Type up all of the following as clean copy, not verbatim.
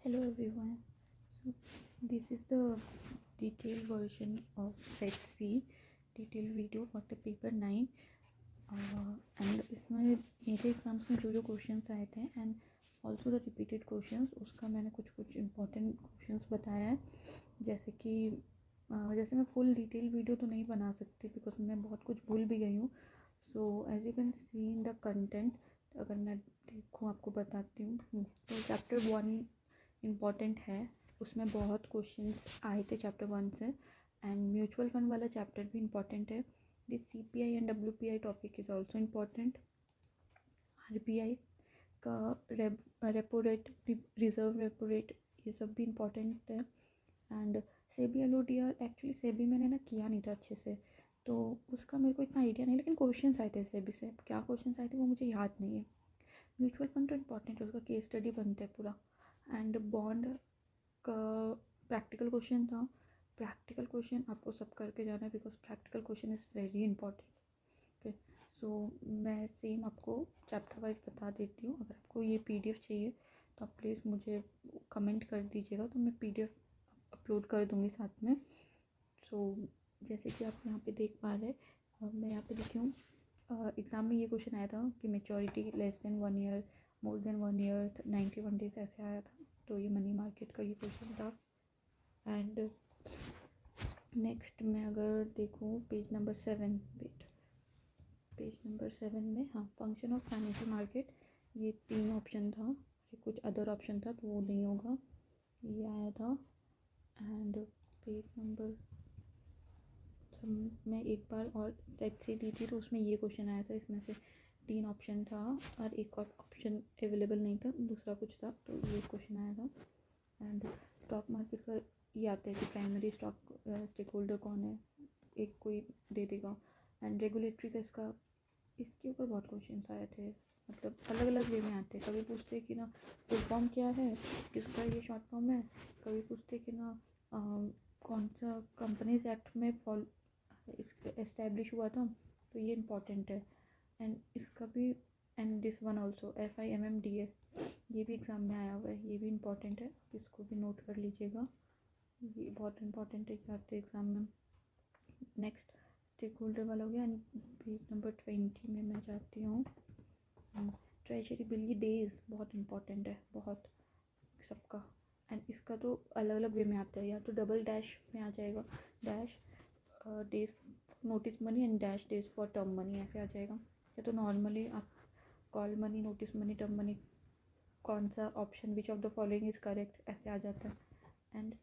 Hello everyone. So this is the detailed version of set C detailed video for the paper 9 and इसमें मेरे exams में जो questions आए थे and also the repeated questions उसका मैंने कुछ इंपॉर्टेंट क्वेश्चंस बताया है। जैसे कि जैसे मैं फुल डिटेल वीडियो तो नहीं बना सकती बिकॉज मैं बहुत कुछ भूल भी गई हूँ। So as you can see in the content, अगर मैं देखूँ आपको बताती हूँ तो चैप्टर 1 इम्पॉर्टेंट है, उसमें बहुत क्वेश्चंस आए थे चैप्टर 1 से। एंड म्यूचुअल फंड वाला चैप्टर भी इम्पॉर्टेंट है। This CPI and WPI topic is also important. RBI का repo rate, reserve repo rate, ये सब भी इम्पॉर्टेंट है। And SEBI LODR, actually SEBI मैंने ना किया नहीं था अच्छे से तो उसका मेरे को इतना आइडिया नहीं, लेकिन क्वेश्चंस आए थे सेबी से। क्या क्वेश्चंस आए थे वो मुझे याद नहीं है। म्यूचुअल फंड तो इम्पॉर्टेंट है, उसका केस स्टडी बनता है पूरा। एंड बॉन्ड का प्रैक्टिकल क्वेश्चन था। प्रैक्टिकल क्वेश्चन आपको सब करके जाना है because practical question is very important. Okay, so मैं सेम आपको चैप्टर वाइज बता देती हूँ। अगर आपको ये PDF चाहिए तो आप प्लीज़ मुझे कमेंट कर दीजिएगा, तो मैं PDF अपलोड कर दूँगी साथ में। सो जैसे कि आप यहाँ पे देख पा रहे हैं, मैं यहाँ पे लिखी हूँ एग्ज़ाम में ये क्वेश्चन आया था कि maturity less than 1 year, more than 1 year, 91 days ऐसे आया था। तो ये मनी मार्केट का ये क्वेश्चन था। एंड नेक्स्ट मैं अगर देखूँ पेज नंबर 7 में, हाँ, फंक्शन ऑफ फाइनेंशियल मार्केट, ये 3 ऑप्शन था, कुछ अदर ऑप्शन था तो वो नहीं होगा, ये आया था। एंड पेज नंबर, मैं एक बार और सेट से दी थी तो उसमें ये क्वेश्चन आया था। इसमें से 3 ऑप्शन था और एक और ऑप्शन अवेलेबल नहीं था, दूसरा कुछ था, तो ये क्वेश्चन आया था। एंड स्टॉक मार्केट का ये आता है कि प्राइमरी स्टॉक स्टेक होल्डर कौन है, एक कोई दे देगा। एंड रेगुलेटरी का इसके ऊपर बहुत क्वेश्चन आए थे, मतलब अलग अलग वे में आते हैं। कभी पूछते हैं कि ना फुल फॉर्म क्या है, किसका ये शॉर्ट फॉर्म है। कभी पूछते हैं कि ना कौन सा कंपनीज एक्ट में इस्टेब्लिश हुआ था, तो ये इम्पॉर्टेंट है। एंड इसका भी, and this one also FIMMDA, ये भी एग्ज़ाम में आया हुआ है, ये भी इम्पॉर्टेंट है, इसको भी नोट कर लीजिएगा, ये बहुत इम्पॉर्टेंट है कि आते हैं एग्ज़ाम में। नेक्स्ट स्टेक होल्डर वाला हो गया। एंड पेज नंबर 20 में मैं जाती हूँ। ट्रेजरी बिल, ये डेज बहुत इम्पॉर्टेंट है, बहुत सबका। एंड इसका तो अलग अलग वे में आता है, या तो डबल डैश में आ जाएगा, dash days notice money and dash days for term money, ऐसे आ जाएगा। या तो नॉर्मली आप call money, notice money, term money, कौन सा option which of the following is correct, ऐसे आ जाता है। And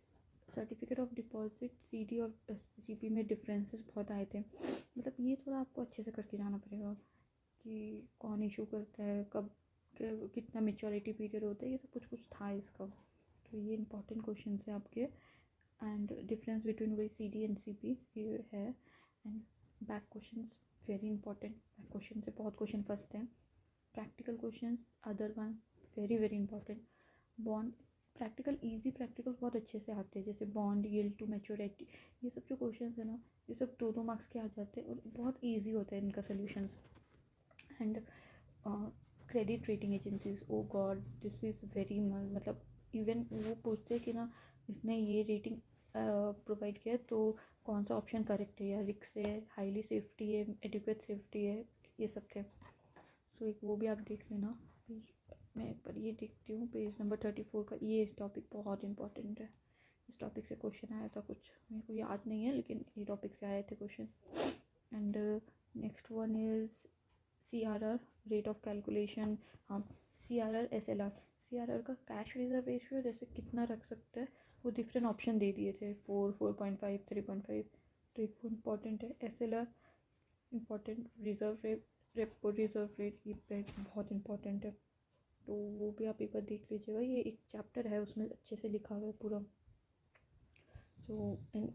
certificate of deposit CD और CP में डिफरेंसेस बहुत आए थे, मतलब ये थोड़ा आपको अच्छे से करके जाना पड़ेगा कि कौन इशू करता है, कब कितना मेच्योरिटी पीरियड होता है, ये सब कुछ था इसका। तो ये इंपॉर्टेंट क्वेश्चन है आपके। एंड डिफरेंस बिटवीन वही CD एंड CP ये है। And back question very important, back question से बहुत क्वेश्चन फंसते हैं। Practical question other one very very important. Bond practical, easy practical बहुत अच्छे से आते हैं, जैसे बॉन्ड यील्ड टू मैच्योरिटी, ये सब जो क्वेश्चन है ना, ये सब 2-2 मार्क्स के आ जाते हैं और बहुत ईजी होता है इनका solutions. And credit rating agencies, oh god this is very, मतलब इवन वो पूछते हैं कि ना इसने ये रेटिंग प्रोवाइड किया तो कौन सा ऑप्शन करेक्ट है, या रिस्क है, हाईली सेफ्टी है, एडिक्वेट सेफ्टी है, ये सब थे। सो एक वो भी आप देख लेना। मैं एक बार ये देखती हूँ पेज नंबर 34 का, ये टॉपिक बहुत इंपॉर्टेंट है। इस टॉपिक से क्वेश्चन आया था, कुछ मेरे को याद नहीं है लेकिन ये टॉपिक से आए थे question. And next one is CRR, rate of calculation. हाँ, CRR SLR, CRR का कैश रिजर्व रेशियो जैसे कितना रख सकते हैं, वो डिफरेंट ऑप्शन दे दिए थे, 4, 4.5, 3.5, तो एक वो इम्पॉर्टेंट है। SLR important, reserve rate, repo reserve rate, ये बहुत इंपॉर्टेंट है, तो वो भी आप एक बार देख लीजिएगा। ये एक चैप्टर है उसमें अच्छे से लिखा हुआ है पूरा। सो एंड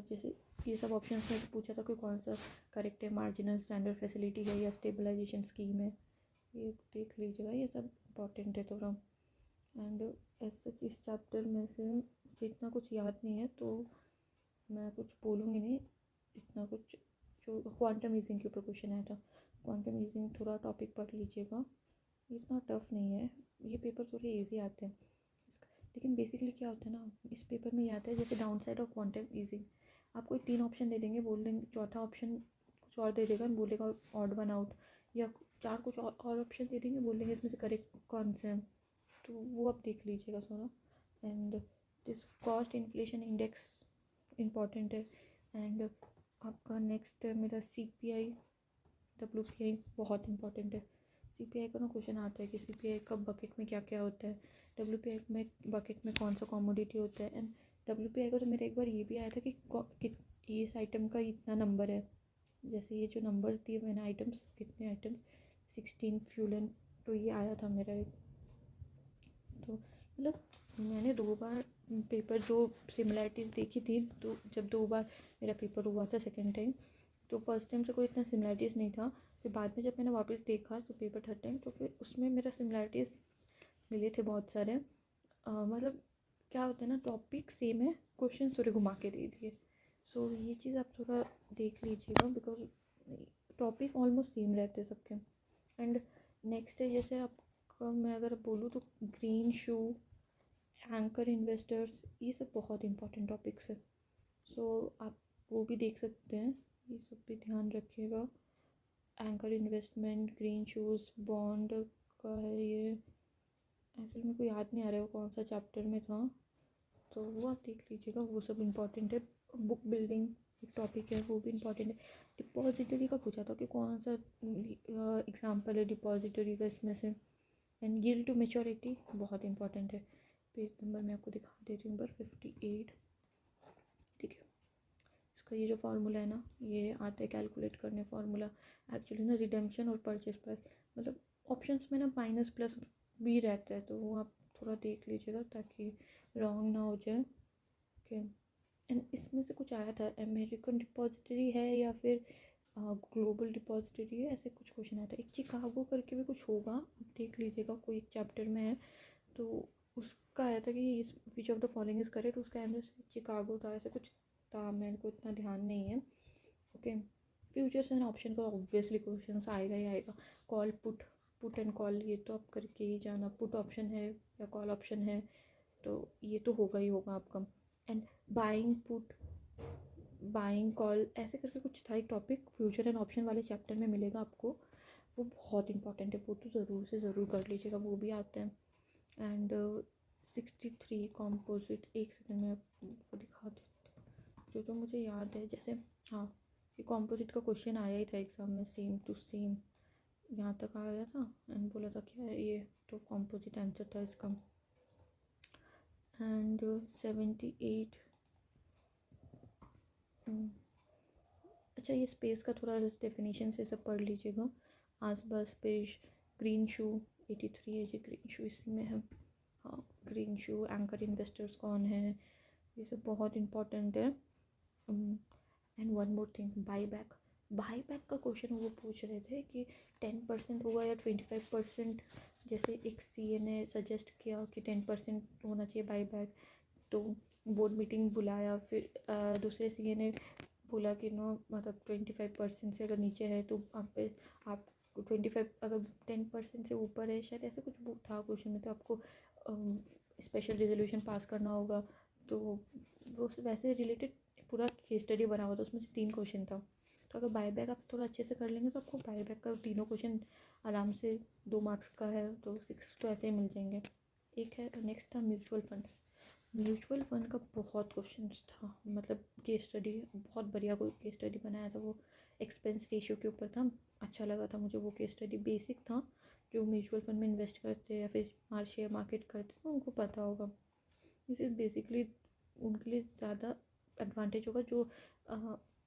जैसे ये सब ऑप्शन में पूछा था कि कौन सा करेक्ट है, मार्जिनल स्टैंडर्ड फैसिलिटी है या स्टेबलाइजेशन स्कीम है, ये देख लीजिएगा, ये सब इम्पॉर्टेंट है थोड़ा। एंड ऐसे इस चैप्टर में से मुझे इतना कुछ याद नहीं है तो मैं कुछ बोलूँगी नहीं, इतना कुछ। जो क्वांटम ईजिंग के ऊपर क्वेश्चन आया था, क्वांटम ईजिंग थोड़ा टॉपिक पढ़ लीजिएगा, इतना टफ नहीं है, ये पेपर थोड़े इजी आते हैं। लेकिन बेसिकली क्या होता है ना, इस पेपर में ये आता है जैसे down side of quantum easing, आपको 3 ऑप्शन दे देंगे, बोल देंगे चौथा ऑप्शन कुछ और दे देगा, बोलेगा ऑड वन आउट, या 4 कुछ और ऑप्शन दे देंगे, बोल देंगे इसमें से करेक्ट कौन से हैं, तो वो आप देख लीजिएगा थोड़ा। And this cost inflation index important है। एंड आपका नेक्स्ट है मेरा CPI WPI, बहुत इंपॉर्टेंट है। CPI का ना क्वेश्चन आता है कि CPI का बकेट में क्या क्या होता है, WPI में बकेट में कौन सा कॉमोडिटी होता है। एंड WPI का तो मेरा एक बार ये भी आया था कि इस आइटम का इतना नंबर है, जैसे ये जो नंबर्स दिए मैंने आइटम्स, कितने आइटम्स 16 फ्यूलन, तो ये आया था मेरा एक। तो मतलब मैंने 2 बार पेपर जो सिमिलैरिटीज़ देखी थी, तो जब 2 बार मेरा पेपर हुआ था सेकेंड टाइम, तो फर्स्ट टाइम से कोई इतना सिमिलैरिटीज़ नहीं था, फिर बाद में जब मैंने वापस देखा तो पेपर थर्ड टाइम, तो फिर उसमें मेरा सिमिलैरिटीज़ मिले थे बहुत सारे। मतलब क्या होता है ना, टॉपिक सेम है, क्वेश्चन थोड़े घुमा के दे दिए, सो ये चीज़ आप थोड़ा देख लीजिएगा, बिकॉज टॉपिक ऑलमोस्ट सेम रहते हैं सबके। एंड नेक्स्ट है जैसे आपका मैं अगर बोलूँ तो ग्रीन शू, एंकर इन्वेस्टर्स, ये सब बहुत इंपॉर्टेंट टॉपिक्स है, सो आप वो भी देख सकते हैं, ये सब भी ध्यान रखिएगा। Anchor investment, green shoes, bond का है ये, एक्चुअली मेरे को याद नहीं आ रहा है वो कौन सा चैप्टर में था, तो वो आप देख लीजिएगा, वो सब इंपॉर्टेंट है। बुक बिल्डिंग एक टॉपिक है, वो भी इंपॉर्टेंट है। डिपॉजिटरी का पूछा था कि कौन सा एग्जांपल है डिपॉजिटरी का इसमें से। एंड यील्ड टू मैच्योरिटी बहुत इंपॉर्टेंट है, पेज नंबर मैं आपको दिखा देती हूँ, नंबर 58, ठीक है। इसका ये जो फार्मूला है ना, ये आता है कैलकुलेट करने फार्मूला, एक्चुअली ना रिडेम्पशन और परचेज प्राइस, मतलब ऑप्शंस में ना माइनस प्लस भी रहता है, तो वो आप थोड़ा देख लीजिएगा ताकि रॉन्ग ना हो जाए, ओके। एंड इसमें से कुछ आया था अमेरिकन डिपॉजिटरी है या फिर ग्लोबल डिपॉजिटरी है, ऐसे कुछ क्वेश्चन आया था। एक चिकागो करके भी कुछ होगा, आप देख लीजिएगा, कोई एक चैप्टर में है, तो उसका आया था कि इस which of the following is correct, उसका आंसर चिकागो था, ऐसे कुछ था, मेरे को इतना ध्यान नहीं है, ओके। फ्यूचर्स एंड ऑप्शन का ऑब्वियसली क्वेश्चन आएगा ही आएगा। Call put, put and call, ये तो आप करके ही जाना, पुट ऑप्शन है या कॉल ऑप्शन है, तो ये तो होगा ही होगा आपका। And buying put, buying call, ऐसे करके कुछ था एक टॉपिक, फ्यूचर एंड ऑप्शन वाले चैप्टर में मिलेगा आपको, वो बहुत इंपॉर्टेंट है, वो तो ज़रूर से ज़रूर कर लीजिएगा, वो भी आता है। एंड 63 कॉम्पोजिट, एक सेकंड में आपको दिखा देती हूँ जो जो मुझे याद है, जैसे हाँ, ये कॉम्पोजिट का क्वेश्चन आया ही था एग्ज़ाम में, सेम टू सेम यहाँ तक आया था, एंड बोला था क्या है ये, तो कॉम्पोजिट आंसर था इसका। एंड 78, अच्छा ये स्पेस का थोड़ा डेफिनेशन से सब पढ़ लीजिएगा, आस पास पेज। ग्रीन शू 83 है जी, ग्रीन शू इसी में है, हाँ ग्रीन शू। एंकर इन्वेस्टर्स कौन है, ये सब बहुत इंपॉर्टेंट है। And one more thing, by back, by back का क्वेश्चन वो पूछ रहे थे कि 10% होगा या 25%, जैसे एक CA ने सजेस्ट किया कि 10% होना चाहिए बाई बैक, तो बोर्ड मीटिंग बुलाया, फिर दूसरे CA ने बोला कि नो, मतलब 25% से अगर नीचे है तो आप 25, अगर 10% से ऊपर है शायद, ऐसे कुछ था क्वेश्चन में, तो आपको स्पेशल रेजोल्यूशन पास करना होगा, तो वो वैसे रिलेटेड पूरा केस स्टडी बना हुआ था, उसमें से 3 क्वेश्चन था, तो अगर बाय बैक आप थोड़ा अच्छे से कर लेंगे तो आपको बाय बैक का तीनों क्वेश्चन आराम से 2 मार्क्स का है तो 6 तो ऐसे ही मिल जाएंगे। एक है नेक्स्ट था म्यूचुअल फंड, म्यूचुअल फंड का बहुत क्वेश्चंस था, मतलब केस स्टडी बहुत बढ़िया कोई केस स्टडी बनाया था, वो एक्सपेंस रेशियो के ऊपर था, अच्छा लगा था मुझे वो केस स्टडी, बेसिक था, जो म्यूचुअल फंड में इन्वेस्ट करते हैं या फिर शेयर मार्केट करते हैं उनको पता होगा। इसे बेसिकली उनके लिए ज़्यादा एडवांटेज होगा जो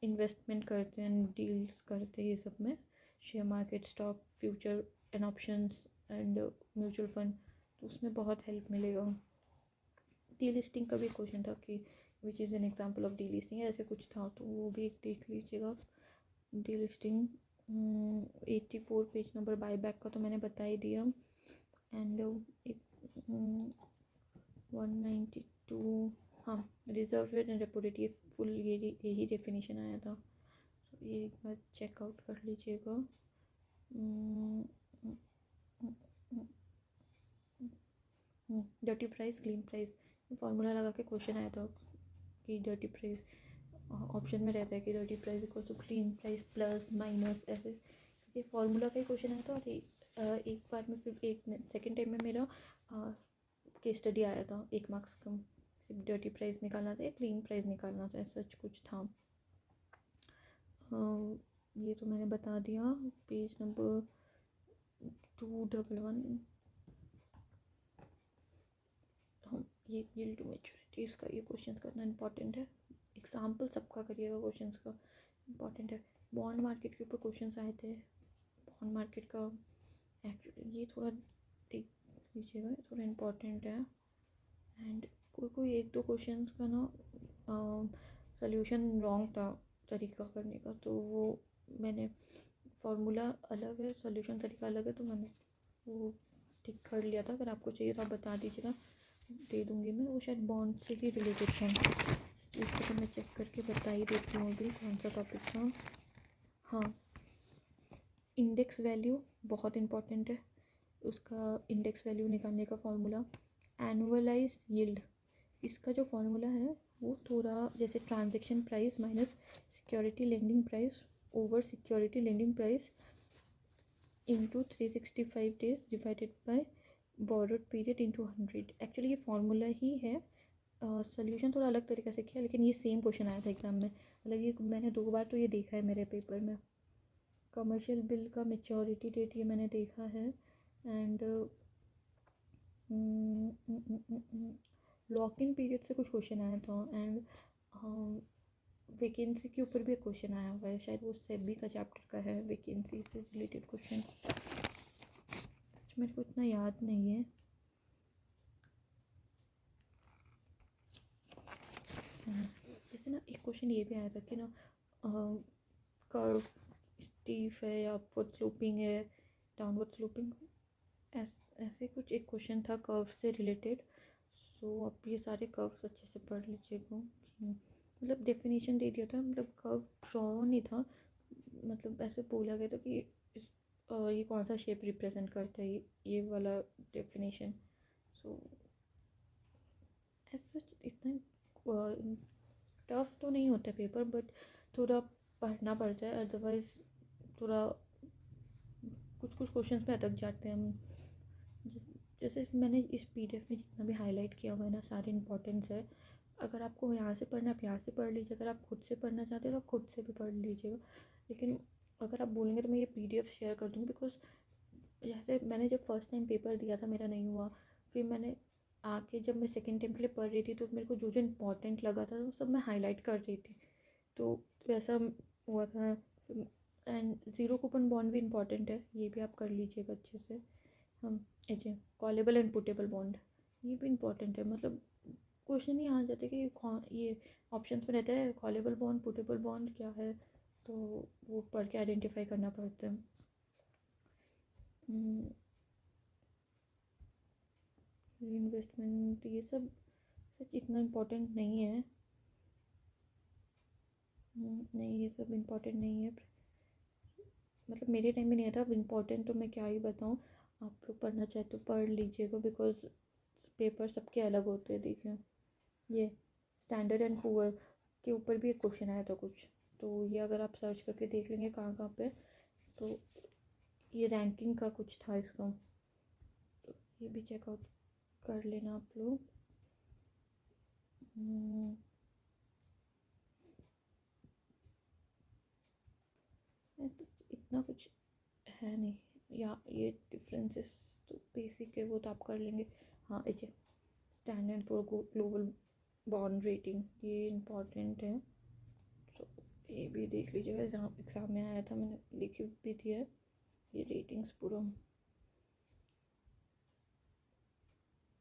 इन्वेस्टमेंट करते हैं, डील्स करते हैं ये सब में, share market, stock, future and options and mutual fund, तो उसमें बहुत हेल्प मिलेगा। डी लिस्टिंग का भी क्वेश्चन था कि which is an example of D listing, ऐसे कुछ था, तो वो भी एक देख लीजिएगा। D listing 84 page number, by back का तो मैंने बता ही दिया। एंड 192, हाँ रिजर्व एंड रेपोडिटी फुल, यही डेफिनेशन आया था, तो ये एक बार चेकआउट कर लीजिएगा। Dirty price clean price, formula लगा के क्वेश्चन आया था कि डर्टी प्राइस ऑप्शन में रहता है कि dirty price equal to clean price plus minus, ऐसे ये फार्मूला का ही क्वेश्चन आया था। और एक बार में फिर एक सेकेंड टाइम में मेरा केस स्टडी आया था 1 मार्क्स का, सिर्फ डर्टी प्राइस निकालना था या क्लीन प्राइस निकालना था, ऐसा कुछ था। ये तो मैंने बता दिया। पेज नंबर 211 हम ये यील्ड टू मैच्योरिटी, इसका ये क्वेश्चंस करना इंपॉर्टेंट है। एग्जाम्पल सबका करिएगा, क्वेश्चंस का इंपॉर्टेंट है। बॉन्ड मार्केट के ऊपर क्वेश्चंस आए थे, बॉन्ड मार्केट का ये थोड़ा देख लीजिएगा, थोड़ा इम्पॉर्टेंट है। एंड कोई एक दो क्वेश्चंस का ना सॉल्यूशन रॉन्ग था तरीका करने का, तो वो मैंने फार्मूला अलग है, सॉल्यूशन तरीका अलग है, तो मैंने वो ठीक कर लिया था। अगर आपको चाहिए तो आप बता दीजिएगा, दे दूँगी मैं। वो शायद बॉन्ड से ही रिलेटेड था, इसको तो मैं चेक करके बता ही देती हूँ अभी कौन सा टॉपिक था। हाँ, इंडेक्स वैल्यू बहुत इम्पॉर्टेंट है, उसका इंडेक्स वैल्यू निकालने का फार्मूला। एनुअलाइज्ड यील्ड, इसका जो फार्मूला है वो थोड़ा जैसे transaction price minus security lending price over security lending price into 365 days divided by borrowed period into 100। Actually ये फार्मूला ही है, सॉल्यूशन थोड़ा अलग तरीके से किया, लेकिन ये सेम क्वेश्चन आया था एग्जाम में। मतलब ये मैंने 2 बार तो ये देखा है मेरे पेपर में। कमर्शियल बिल का मेच्योरिटी डेट ये मैंने देखा है। एंड लॉक इन पीरियड से कुछ क्वेश्चन आया था। एंड वैकेंसी के ऊपर भी एक क्वेश्चन आया हुआ है, शायद वो सेबी का चैप्टर का है, वैकेंसी से रिलेटेड क्वेश्चन। सच मेरे को इतना याद नहीं है। जैसे ना एक क्वेश्चन ये भी आया था कि ना कर्व स्टीफ है या अपवर्ड स्लोपिंग है, डाउनवर्ड स्लोपिंग, ऐसे कुछ एक क्वेश्चन था कर्व से रिलेटेड। सो आप ये सारे कर्व्स अच्छे से पढ़ लीजिएगा। मतलब डेफिनेशन दे दिया था, मतलब कर्व ड्रॉ नहीं था, मतलब ऐसे बोला गया था कि ये कौन सा शेप रिप्रेजेंट करता है, ये वाला डेफिनेशन। सो ऐसा इतना टफ तो नहीं होता पेपर, बट थोड़ा पढ़ना पड़ता है, अदरवाइज़ थोड़ा कुछ क्वेश्चंस पे अटक जाते हैं हम। जैसे मैंने इस पीडीएफ में जितना भी हाईलाइट किया हुआ है ना, सारे इंपॉर्टेंस है। अगर आपको यहाँ से पढ़ना है आप यहाँ से पढ़ लीजिए, अगर आप खुद से पढ़ना चाहते हो तो आप खुद से भी पढ़ लीजिएगा। लेकिन अगर आप बोलेंगे तो मैं ये पीडीएफ शेयर कर दूँगी, बिकॉज जैसे मैंने जब फर्स्ट टाइम पेपर दिया था मेरा नहीं हुआ, फिर मैंने आके जब मैं सेकेंड टाइम के लिए पढ़ रही थी तो मेरे को जो जो इम्पोर्टेंट लगा था वो सब मैं हाईलाइट कर रही थी, तो वैसा हुआ था। एंड ज़ीरो कूपन बॉन्ड भी इम्पॉर्टेंट है, ये भी आप कर लीजिएगा अच्छे से। हम ऐसे कॉलेबल एंड पुटेबल बॉन्ड ये भी इम्पॉर्टेंट है, मतलब क्वेश्चन ही आ जाते कि ये ऑप्शन में रहता है कॉलेबल बॉन्ड पुटेबल बॉन्ड क्या है, तो वो पढ़ के आइडेंटिफाई करना पड़ता है। इन्वेस्टमेंट ये सब सच इतना इम्पोर्टेंट नहीं है। नहीं, ये सब इम्पोर्टेंट नहीं है, मतलब मेरे टाइम में नहीं था। अब इम्पोर्टेंट तो मैं क्या ही बताऊँ, आप लोग पढ़ना चाहे तो पढ़ लीजिएगा, बिकॉज पेपर सबके अलग होते हैं। देखिए ये स्टैंडर्ड एंड पुअर के ऊपर भी एक क्वेश्चन आया था कुछ, तो ये अगर आप सर्च करके देख लेंगे कहाँ कहाँ पे, तो ये रैंकिंग का कुछ था इसका, तो ये भी चेकआउट कर लेना आप लोग। इतना कुछ है नहीं, या ये डिफरेंसेस तो बेसिक है, वो तो आप कर लेंगे। हाँ H standard for global bond rating ये इम्पॉर्टेंट है, तो ये भी देख लीजिएगा, एग्ज़ाम में आया था, मैंने लिखी भी थी है ये रेटिंग्स पूरा।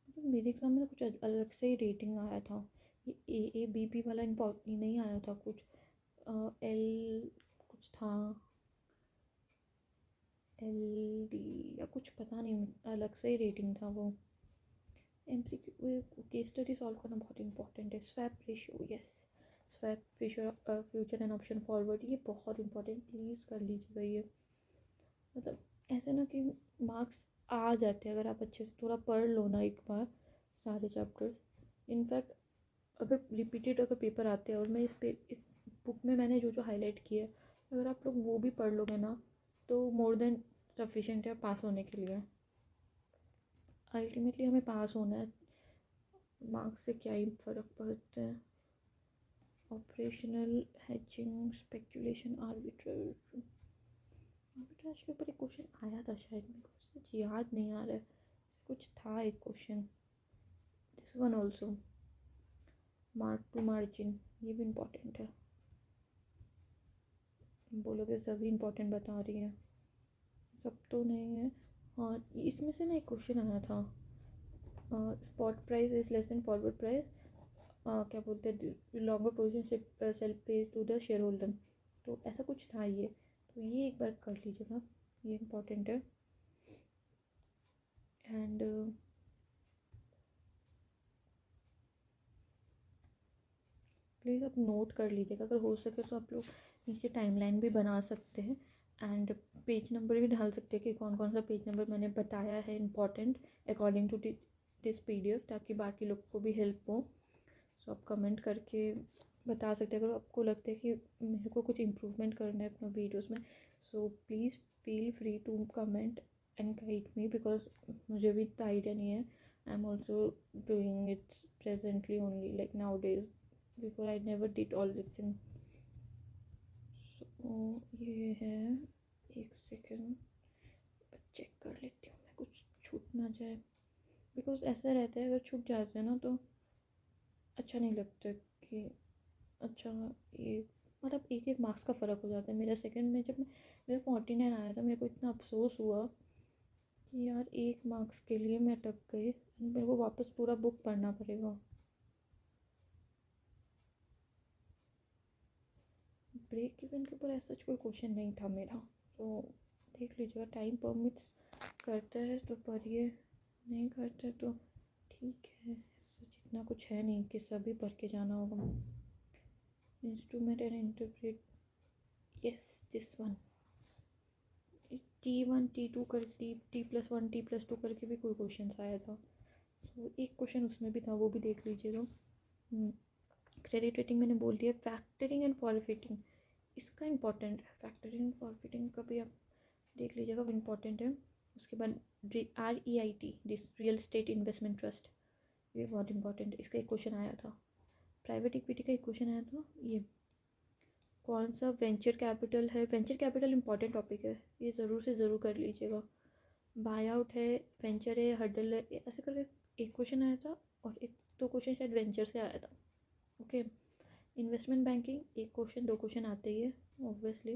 मतलब मेरे एग्ज़ाम में कुछ अलग से ही रेटिंग आया था, ये ए बी बी वाला इम्पॉर्टेंट नहीं आया था कुछ, एल कुछ था, एल डी या कुछ पता नहीं, अलग से ही रेटिंग था वो। एमसीक्यू केस स्टडी सॉल्व करना बहुत इंपॉर्टेंट है। Swap ratio, yes, swap future and option forward ये बहुत इंपॉर्टेंट, प्लीज़ कर लीजिएगा ये। मतलब ऐसे ना कि मार्क्स आ जाते हैं अगर आप अच्छे से थोड़ा पढ़ लो ना एक बार सारे चैप्टर्स। इनफैक्ट अगर रिपीटेड अगर पेपर आते हैं और मैं इस बुक में मैंने जो जो हाईलाइट किया है, अगर आप लोग वो भी पढ़ लोगे ना तो मोर देन सफिशेंट है पास होने के लिए। अल्टीमेटली हमें पास होना है, मार्क्स से क्या ही फ़र्क पड़ता है। Operational hatching speculation arbitrage, arbitrage के ऊपर एक क्वेश्चन आया था शायद, मेरे को सच याद नहीं आ रहा है, कुछ था एक question. This one also mark to margin, ये भी इम्पोर्टेंट है। बोलोगे सभी इम्पोर्टेंट बता रही है, सब तो नहीं है। हाँ इसमें से ना एक क्वेश्चन आया था, spot price is less than forward price, क्या बोलते हैं लॉन्गर पोजीशन सेल पे टू द शेयर होल्डर, तो ऐसा कुछ था ये, तो ये एक बार कर लीजिएगा, ये इम्पोर्टेंट है। एंड प्लीज़ आप नोट कर लीजिएगा, अगर हो सके तो आप लोग नीचे टाइमलाइन भी बना सकते हैं एंड पेज नंबर भी डाल सकते हैं कि कौन कौन सा पेज नंबर मैंने बताया है important according to this PDF, ताकि बाकी लोग को भी हेल्प हो। सो आप कमेंट करके बता सकते हैं अगर आपको लगता है कि मेरे को कुछ इम्प्रूवमेंट करना है अपना वीडियोस में, so please feel free to comment and guide me, because मुझे भी इतना आइडिया नहीं है। I am also doing it presently only, like nowadays, before I never did all this thing. So ये है, एक सेकेंड चेक कर लेती हूँ मैं कुछ छूट ना जाए, बिकॉज ऐसा रहता है अगर छूट जाते हैं ना तो अच्छा नहीं लगता कि अच्छा ये मतलब एक एक मार्क्स का फ़र्क हो जाता है। मेरा सेकंड में जब मेरा 49 आया था, मेरे को इतना अफसोस हुआ कि यार एक मार्क्स के लिए मैं अटक गई, मेरे को वापस पूरा बुक पढ़ना पड़ेगा। ब्रेक इवन के ऊपर ऐसा कोई क्वेश्चन नहीं था मेरा, तो देख लीजिएगा, टाइम परमिट्स करता है तो पढ़िए, नहीं करता तो ठीक है, ऐसा जितना कुछ है नहीं कि सभी पढ़ के जाना होगा। Instrument and interpret, yes this one, T1 T2 कर T+1 T+2 करके भी कोई क्वेश्चन आया था, तो एक क्वेश्चन उसमें भी था, वो भी देख लीजिएगा। क्रेडिट रेटिंग मैंने बोल दिया। फैक्टरिंग एंड फॉरफिटिंग इसका इंपॉर्टेंट है, फैक्टरिंग एंड फॉरफिटिंग का भी आप देख लीजिएगा, वो इम्पॉर्टेंट है। उसके बाद REIT this real estate investment trust, ये बहुत इंपॉर्टेंट है, इसका एक क्वेश्चन आया था। प्राइवेट इक्विटी का एक क्वेश्चन आया था, ये कौन सा वेंचर कैपिटल है, वेंचर कैपिटल इंपॉर्टेंट टॉपिक है, ये ज़रूर से ज़रूर कर लीजिएगा। बाय आउट है, वेंचर है, हडल है, ऐसे करके एक क्वेश्चन आया था और एक दो क्वेश्चन शायद वेंचर से आया था। ओके, इन्वेस्टमेंट बैंकिंग एक क्वेश्चन दो क्वेश्चन आते ही है ऑब्वियसली।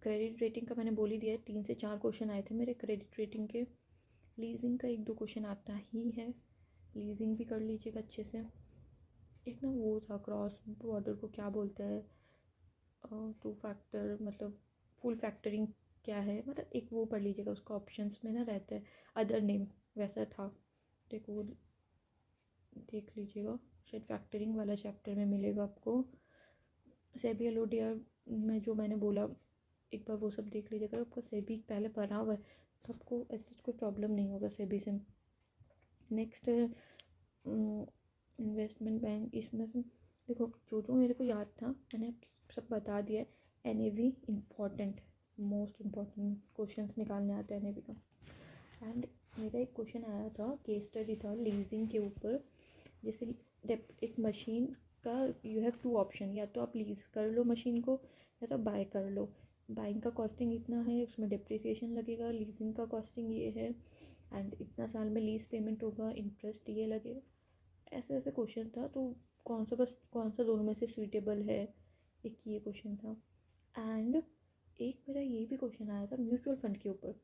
क्रेडिट रेटिंग का मैंने बोल ही दिया है, 3 से 4 क्वेश्चन आए थे मेरे क्रेडिट रेटिंग के। लीजिंग का एक दो क्वेश्चन आता ही है, लीजिंग भी कर लीजिएगा अच्छे से। एक ना वो था क्रॉस बॉर्डर को क्या बोलते हैं, 2 फैक्टर मतलब फुल फैक्टरिंग क्या है, मतलब एक वो पढ़ लीजिएगा, उसका ऑप्शंस में ना रहता है अदर नेम, वैसा था, तो एक वो देख लीजिएगा, शायद फैक्टरिंग वाला चैप्टर में मिलेगा आपको। सेबी LODR में जो मैंने बोला एक बार वो सब देख लीजिएगा, आपका सेबी पहले पढ़ा हुआ है तो आपको ऐसी कोई प्रॉब्लम नहीं होगा सेबी से। नेक्स्ट है इन्वेस्टमेंट बैंक, इसमें से देखो जो जो मेरे को याद था मैंने सब बता दिया है। NAV important, most important questions निकालने आते हैं NAV का। एंड मेरा एक क्वेश्चन आया था, केस स्टडी था लीजिंग के ऊपर, जैसे एक मशीन का यू हैव 2 ऑप्शन, या तो आप लीज कर लो मशीन को या तो बाय कर लो। बाइंग का कॉस्टिंग इतना है, उसमें डिप्रिसिएशन लगेगा, लीजिंग का कॉस्टिंग ये है एंड इतना साल में लीज पेमेंट होगा, इंटरेस्ट ये लगेगा, ऐसे ऐसे क्वेश्चन था। तो कौन सा दोनों में से सूटेबल है, एक ये क्वेश्चन था। एंड एक मेरा ये भी क्वेश्चन आया था म्यूचुअल फंड के ऊपर,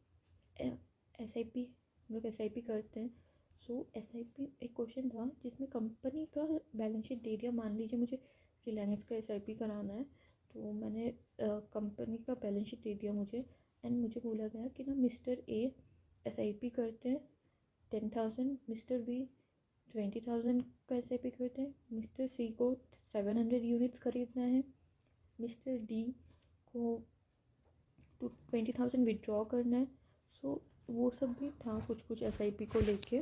SIP, हम लोग SIP करते हैं, सो SIP एक क्वेश्चन था जिसमें कंपनी का बैलेंस शीट दे दिया, मान लीजिए मुझे रिलायंस का SIP कराना है, तो मैंने कंपनी का बैलेंस शीट दे दिया मुझे, एंड मुझे बोला गया कि ना मिस्टर A SIP करते हैं 10,000, मिस्टर B 20,000 का SIP करते हैं, मिस्टर C को 700 यूनिट्स खरीदना है, मिस्टर D को 20,000 विड्रॉ करना है। सो वो सब भी था कुछ कुछ SIP को लेके।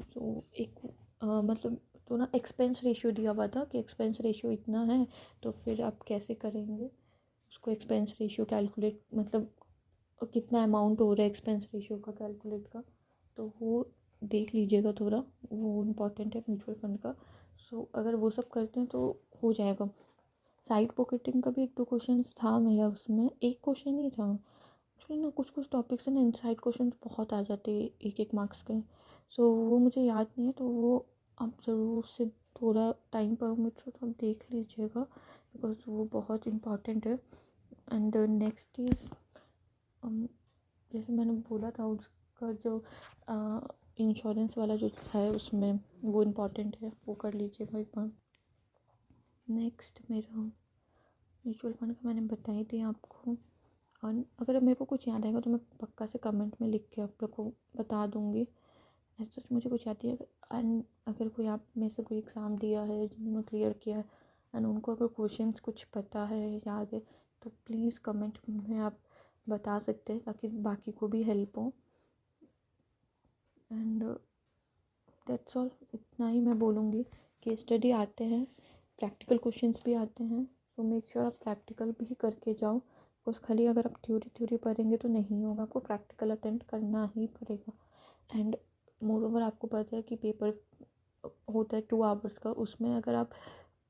तो एक मतलब तो ना एक्सपेंस रेशियो दिया हुआ था कि एक्सपेंस रेशियो इतना है, तो फिर आप कैसे करेंगे उसको एक्सपेंस रेशियो कैलकुलेट, मतलब कितना अमाउंट हो रहा है एक्सपेंस रेशियो का कैलकुलेट का। तो वो देख लीजिएगा थोड़ा, वो इम्पॉर्टेंट है म्यूचुअल फंड का। सो अगर वो सब करते हैं तो हो जाएगा। साइड पॉकेटिंग का भी 1-2 क्वेश्चन था मेरा, उसमें एक क्वेश्चन ही था एक्चुअली ना। कुछ कुछ टॉपिक्स है ना, इनसाइड क्वेश्चन बहुत आ जाते हैं 1-1 मार्क्स के। सो वो मुझे याद नहीं है, तो वो आप ज़रूर से थोड़ा टाइम परमिट हो तो आप देख लीजिएगा, बिकॉज वो बहुत इम्पॉर्टेंट है। एंड नेक्स्ट इज़ जैसे मैंने बोला था उसका जो इंश्योरेंस वाला जो है उसमें वो इम्पॉर्टेंट है, वो कर लीजिएगा एक बार। नेक्स्ट मेरा म्यूचुअल फंड का मैंने बता ही दिया आपको। और अगर मेरे को कुछ याद आएगा तो मैं पक्का से कमेंट में लिख के आप लोग को बता दूँगी। ऐसा मुझे कुछ याद नहीं है। एंड अगर कोई आप में से कोई एग्ज़ाम दिया है जिन्होंने क्लियर किया है एंड उनको अगर क्वेश्चंस कुछ पता है, याद है, तो प्लीज़ कमेंट में आप बता सकते हैं ताकि बाकी को भी हेल्प हो। एंड दैट्स ऑल, इतना ही मैं बोलूँगी। केस स्टडी आते हैं, प्रैक्टिकल क्वेश्चंस भी आते हैं, तो मेक श्योर आप प्रैक्टिकल भी करके जाओ। बिकॉज खाली अगर आप थ्योरी पढ़ेंगे तो नहीं होगा, आपको प्रैक्टिकल अटेंड करना ही पड़ेगा। एंड मोर ओवर आपको पता है कि पेपर होता है 2 आवर्स का, उसमें अगर आप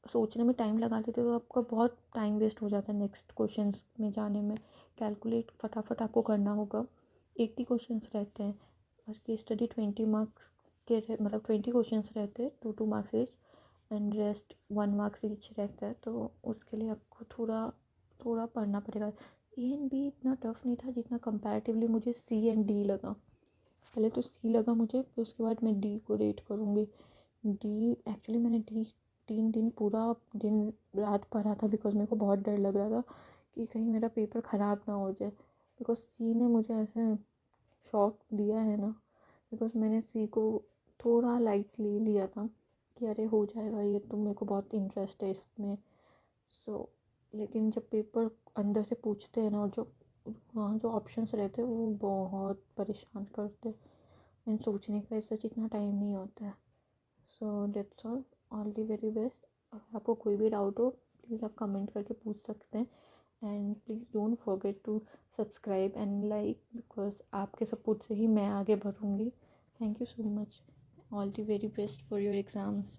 सोचने में टाइम लगा लेते हो तो आपका बहुत टाइम वेस्ट हो जाता है नेक्स्ट क्वेश्चंस में जाने में। कैलकुलेट फटाफट आपको करना होगा। 80 क्वेश्चंस रहते हैं और केस स्टडी 20 मार्क्स के मतलब 20 क्वेश्चंस रहते हैं, 2-2 marks each, and rest 1 marks each रहता है। तो उसके लिए आपको थोड़ा थोड़ा पढ़ना पड़ेगा। A and B इतना टफ नहीं था जितना कंपैरेटिवली मुझे C and D लगा। पहले तो C लगा मुझे, फिर उसके बाद मैं D को रेट करूँगी। D एक्चुअली मैंने D 3 दिन पूरा दिन रात पढ़ा था, बिकॉज मेरे को बहुत डर लग रहा था कि कहीं मेरा पेपर ख़राब ना हो जाए। बिकॉज C ने मुझे ऐसे शॉक दिया है ना, बिकॉज मैंने C को थोड़ा लाइटली लिया था कि अरे हो जाएगा ये, तो मेरे को बहुत इंटरेस्ट है इसमें। सो लेकिन जब पेपर अंदर से पूछते हैं ना, और जो वहाँ जो ऑप्शंस रहते हैं वो बहुत परेशान करते हैं, एंड सोचने का सच इतना टाइम नहीं होता है। So that's all the very best. अगर आपको कोई भी डाउट हो प्लीज़ आप कमेंट करके पूछ सकते हैं। And please don't forget to subscribe and like, because आपके सपोर्ट से ही मैं आगे बढ़ूँगी। Thank you so much. All the very best for your exams.